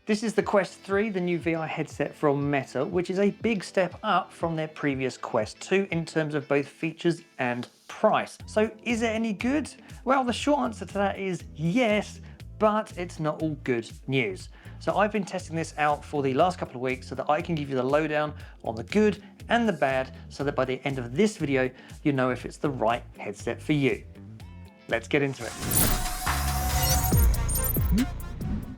This is the Quest 3, the new VR headset from Meta, which is a big step up from their previous Quest 2 in terms of both features and price. So is it any good? Well, the short answer to that is yes, but it's not all good news. So I've been testing this out for the last couple of weeks so that I can give you the lowdown on the good and the bad, so that by the end of this video, you know if it's the right headset for you. Let's get into it.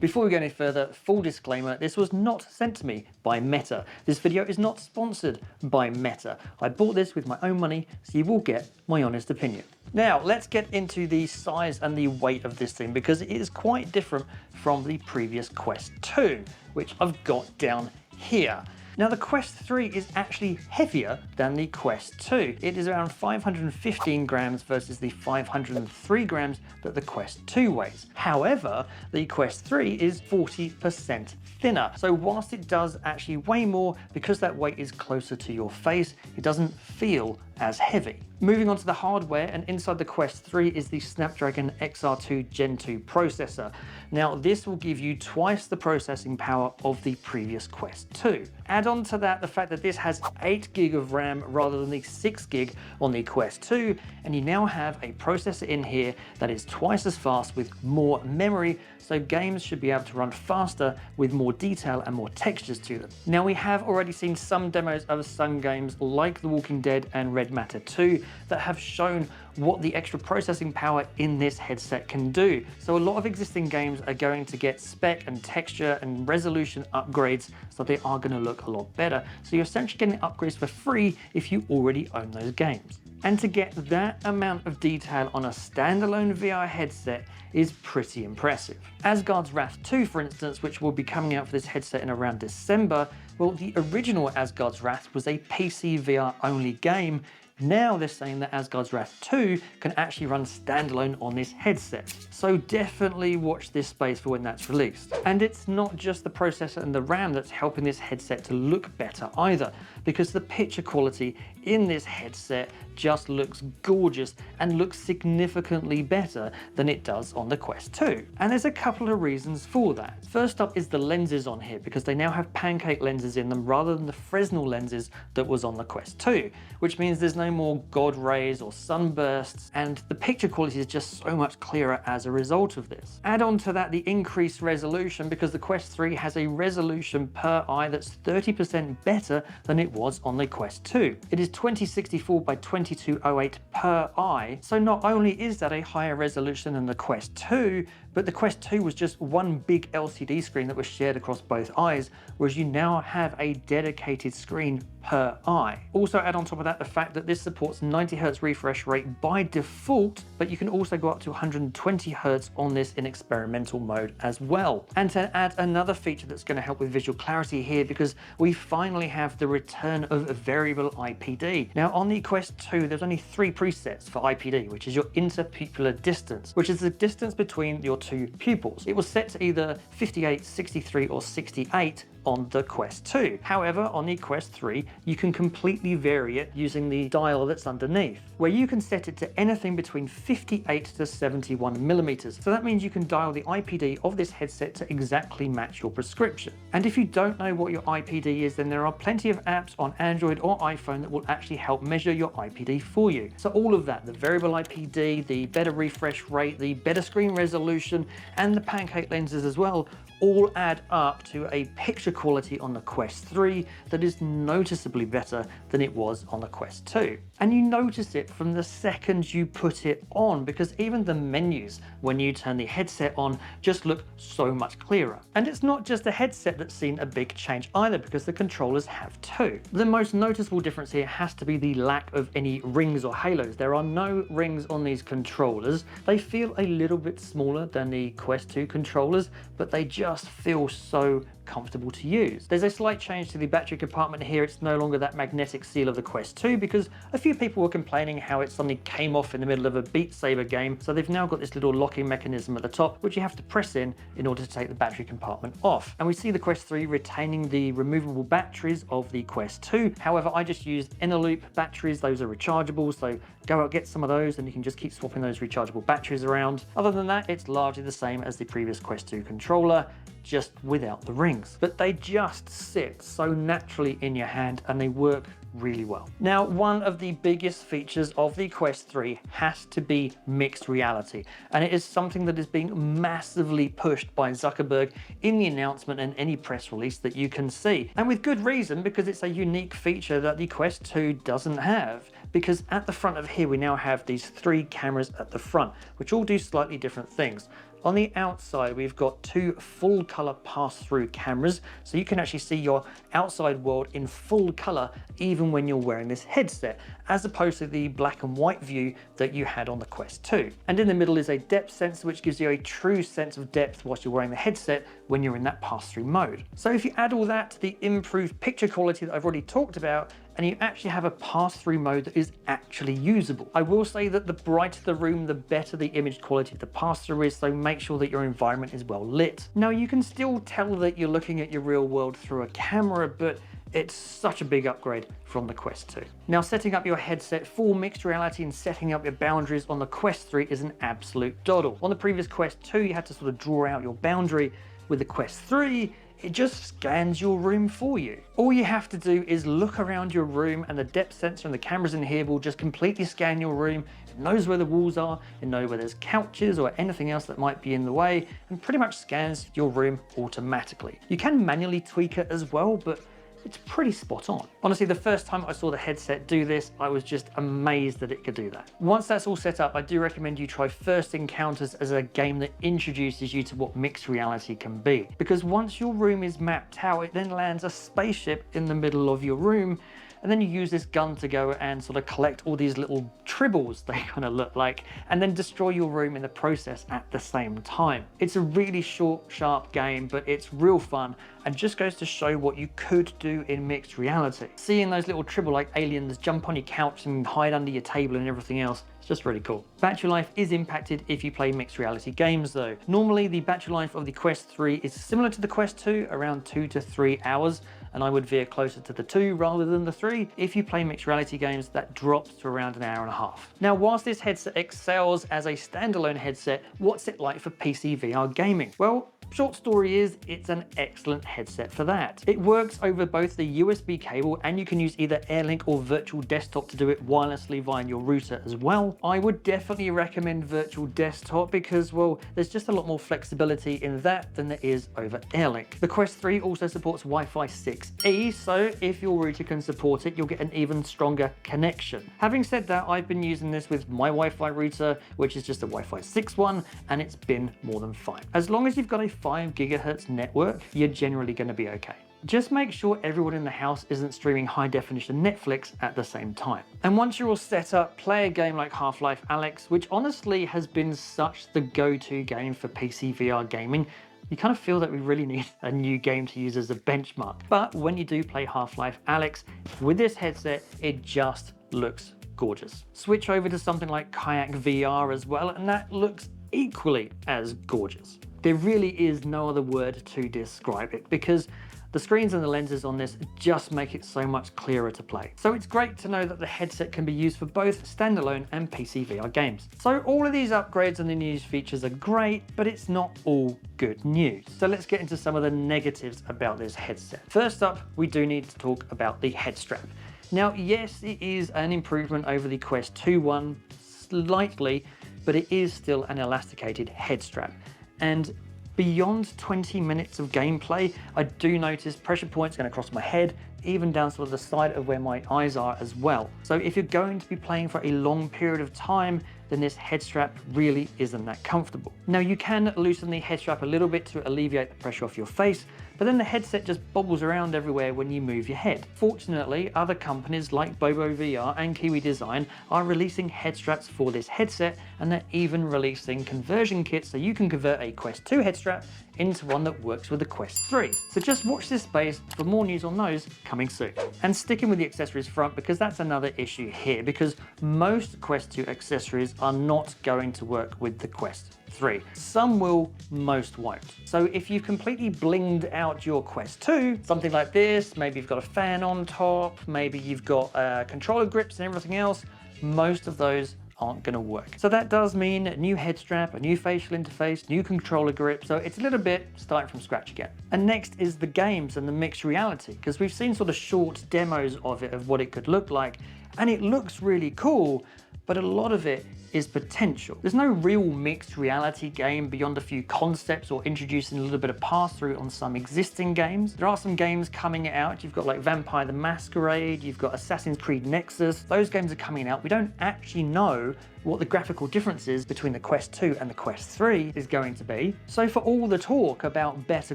Before we go any further, full disclaimer, this was not sent to me by Meta. This video is not sponsored by Meta. I bought this with my own money, so you will get my honest opinion. Now, let's get into the size and the weight of this thing, because it is quite different from the previous Quest 2, which I've got down here. Now, the Quest 3 is actually heavier than the Quest 2. It is around 515 grams versus the 503 grams that the Quest 2 weighs. However, the Quest 3 is 40% thinner. So whilst it does actually weigh more, because that weight is closer to your face, it doesn't feel as heavy. Moving on to the hardware, and inside the Quest 3 is the Snapdragon XR2 Gen 2 processor. Now, this will give you twice the processing power of the previous Quest 2. Add on to that the fact that this has 8 gig of RAM rather than the 6 gig on the Quest 2, and you now have a processor in here that is twice as fast with more memory, so games should be able to run faster with more detail and more textures to them. Now, we have already seen some demos of some games like The Walking Dead and Red Matter 2 that have shown what the extra processing power in this headset can do. So a lot of existing games are going to get spec and texture and resolution upgrades, so they are going to look a lot better. So you're essentially getting upgrades for free if you already own those games. And to get that amount of detail on a standalone VR headset is pretty impressive. Asgard's Wrath 2, for instance, which will be coming out for this headset in around December, well, the original Asgard's Wrath was a PC VR only game. Now they're saying that Asgard's Wrath 2 can actually run standalone on this headset. So definitely watch this space for when that's released. And it's not just the processor and the RAM that's helping this headset to look better either, because the picture quality in this headset just looks gorgeous and looks significantly better than it does on the Quest 2. And there's a couple of reasons for that. First up is the lenses on here, because they now have pancake lenses in them rather than the Fresnel lenses that was on the Quest 2, which means there's no more God rays or sunbursts, and the picture quality is just so much clearer as a result of this. Add on to that the increased resolution, because the Quest 3 has a resolution per eye that's 30% better than it was on the Quest 2. It is 2064 by 2208 per eye, so not only is that a higher resolution than the Quest 2, but the Quest 2 was just one big LCD screen that was shared across both eyes, whereas you now have a dedicated screen per eye. Also add on top of that the fact that this supports 90 Hz refresh rate by default, but you can also go up to 120 Hz on this in experimental mode as well. And to add another feature that's going to help with visual clarity here, because we finally have the return of variable IPD. Now, on the Quest 2, there's only 3 presets for IPD, which is your interpupillar distance, which is the distance between your two pupils. It was set to either 58, 63, or 68 on the Quest 2. However, on the Quest 3, you can completely vary it using the dial that's underneath, where you can set it to anything between 58 to 71 millimeters. So that means you can dial the IPD of this headset to exactly match your prescription. And if you don't know what your IPD is, then there are plenty of apps on Android or iPhone that will actually help measure your IPD for you. So all of that, the variable IPD, the better refresh rate, the better screen resolution, and the pancake lenses as well, all add up to a picture quality on the Quest 3 that is noticeably better than it was on the Quest 2. And you notice it from the second you put it on, because even the menus, when you turn the headset on, just look so much clearer. And it's not just the headset that's seen a big change either, because the controllers have too. The most noticeable difference here has to be the lack of any rings or halos. There are no rings on these controllers. They feel a little bit smaller than the Quest 2 controllers, but they just feel so comfortable to use. There's a slight change to the battery compartment here. It's no longer that magnetic seal of the Quest 2, because a few people were complaining how it suddenly came off in the middle of a Beat Saber game. So they've now got this little locking mechanism at the top, which you have to press in order to take the battery compartment off. And we see the Quest 3 retaining the removable batteries of the Quest 2. However, I just used Eneloop batteries. Those are rechargeable, so go out, get some of those, and you can just keep swapping those rechargeable batteries around. Other than that, it's largely the same as the previous Quest 2 controller. just without the rings. But they just sit so naturally in your hand and they work really well. Now, one of the biggest features of the Quest 3 has to be mixed reality, and it is something that is being massively pushed by Zuckerberg in the announcement and any press release that you can see. And with good reason, because it's a unique feature that the Quest 2 doesn't have. Because at the front of here, we now have these 3 cameras at the front, which all do slightly different things. On the outside, we've got 2 full color pass-through cameras, so you can actually see your outside world in full color even when you're wearing this headset, as opposed to the black and white view that you had on the Quest 2. And in the middle is a depth sensor, which gives you a true sense of depth whilst you're wearing the headset when you're in that pass-through mode. So if you add all that to the improved picture quality that I've already talked about, and you actually have a pass-through mode that is actually usable. I will say that the brighter the room, the better the image quality of the pass-through is, so make sure that your environment is well lit. Now, you can still tell that you're looking at your real world through a camera, but it's such a big upgrade from the Quest 2. Now, setting up your headset for mixed reality and setting up your boundaries on the Quest 3 is an absolute doddle. On the previous Quest 2, you had to sort of draw out your boundary. With the Quest 3, it just scans your room for you. All you have to do is look around your room, and the depth sensor and the cameras in here will just completely scan your room. It knows where the walls are, it knows where there's couches or anything else that might be in the way, and pretty much scans your room automatically. You can manually tweak it as well, but it's pretty spot on. Honestly, the first time I saw the headset do this, I was just amazed that it could do that. Once that's all set up, I do recommend you try First Encounters as a game that introduces you to what mixed reality can be. Because once your room is mapped out, it then lands a spaceship in the middle of your room, and then you use this gun to go and sort of collect all these little tribbles, they kind of look like, and then destroy your room in the process at the same time. It's a really short, sharp game, but it's real fun and just goes to show what you could do in mixed reality. Seeing those little tribble-like aliens jump on your couch and hide under your table and everything else, it's just really cool. Battery life is impacted if you play mixed reality games though. Normally, the battery life of the Quest 3 is similar to the Quest 2, around 2 to 3 hours, and I would veer closer to the 2 rather than the 3. If you play mixed reality games, that drops to around an hour and a half. Now, whilst this headset excels as a standalone headset, what's it like for PC VR gaming? Well, short story is, it's an excellent headset for that. It works over both the USB cable, and you can use either Airlink or Virtual Desktop to do it wirelessly via your router as well. I would definitely recommend Virtual Desktop because, well, there's just a lot more flexibility in that than there is over Airlink. The Quest 3 also supports Wi-Fi 6E, so if your router can support it, you'll get an even stronger connection. Having said that, I've been using this with my Wi-Fi router, which is just a Wi-Fi 6 one, and it's been more than fine. As long as you've got a 5 GHz network, you're generally going to be okay. Just make sure everyone in the house isn't streaming high definition Netflix at the same time. And once you're all set up, play a game like Half-Life Alyx, which honestly has been such the go-to game for PC VR gaming. You kind of feel that we really need a new game to use as a benchmark. But when you do play Half-Life Alyx, with this headset, it just looks gorgeous. Switch over to something like Kayak VR as well, and that looks equally as gorgeous. There really is no other word to describe it because the screens and the lenses on this just make it so much clearer to play. So it's great to know that the headset can be used for both standalone and PC VR games. So all of these upgrades and the new features are great, but it's not all good news. So let's get into some of the negatives about this headset. First up, we do need to talk about the head strap. Now, yes, it is an improvement over the Quest 2 one slightly, but it is still an elasticated head strap. And beyond 20 minutes of gameplay, I do notice pressure points going across my head, even down sort of the side of where my eyes are as well. So if you're going to be playing for a long period of time, then this head strap really isn't that comfortable. Now, you can loosen the head strap a little bit to alleviate the pressure off your face, but then the headset just bobbles around everywhere when you move your head. Fortunately, other companies like Bobo VR and Kiwi Design are releasing head straps for this headset, and they're even releasing conversion kits so you can convert a Quest 2 head strap into one that works with the Quest 3. So just watch this space for more news on those coming soon. And sticking with the accessories front, because that's another issue here, because most Quest 2 accessories are not going to work with the Quest 3. Some will, most won't. So if you've completely blinged out your Quest 2, something like this, maybe you've got a fan on top, maybe you've got controller grips and everything else, most of those aren't going to work. So that does mean a new head strap, a new facial interface, new controller grip, so it's a little bit starting from scratch again. And next is the games and the mixed reality, because we've seen sort of short demos of it, of what it could look like, and it looks really cool, but a lot of it is potential. There's no real mixed reality game beyond a few concepts or introducing a little bit of pass-through on some existing games. There are some games coming out. You've got like Vampire the Masquerade, you've got Assassin's Creed Nexus. Those games are coming out. We don't actually know what the graphical differences between the Quest 2 and the Quest 3 is going to be. So for all the talk about better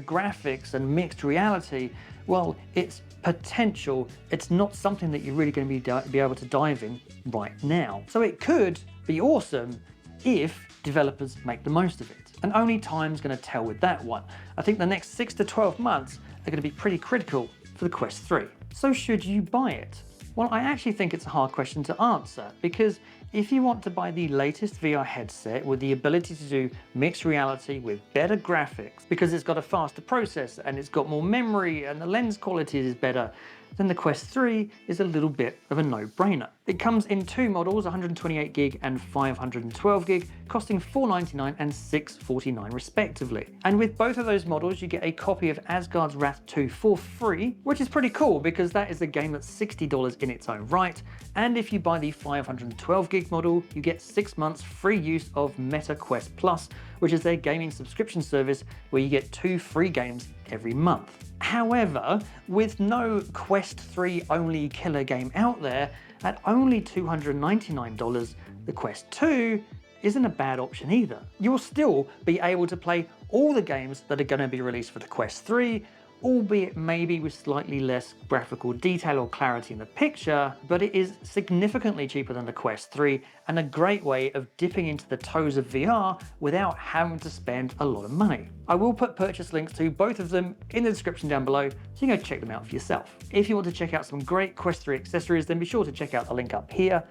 graphics and mixed reality, well, it's potential. It's not something that you're really going to be able to dive in right now. So it could be awesome if developers make the most of it. And only time's going to tell with that one. I think the next 6 to 12 months are going to be pretty critical for the Quest 3. So should you buy it? Well, I actually think it's a hard question to answer, because if you want to buy the latest VR headset with the ability to do mixed reality with better graphics, because it's got a faster processor and it's got more memory and the lens quality is better, then the Quest 3 is a little bit of a no-brainer. It comes in two models, 128GB and 512GB, costing $499 and $649 respectively. And with both of those models, you get a copy of Asgard's Wrath 2 for free, which is pretty cool because that is a game that's $60 in its own right. And if you buy the 512GB model, you get 6 months free use of Meta Quest Plus, which is their gaming subscription service where you get 2 free games every month. However, with no Quest 3 only killer game out there, at only $299, the Quest 2 isn't a bad option either. You'll still be able to play all the games that are going to be released for the Quest 3, albeit maybe with slightly less graphical detail or clarity in the picture, but it is significantly cheaper than the Quest 3 and a great way of dipping into the toes of VR without having to spend a lot of money. I will put purchase links to both of them in the description down below, so you can go check them out for yourself. If you want to check out some great Quest 3 accessories, then be sure to check out the link up here.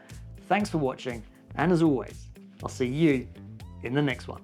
Thanks for watching, and as always, I'll see you in the next one.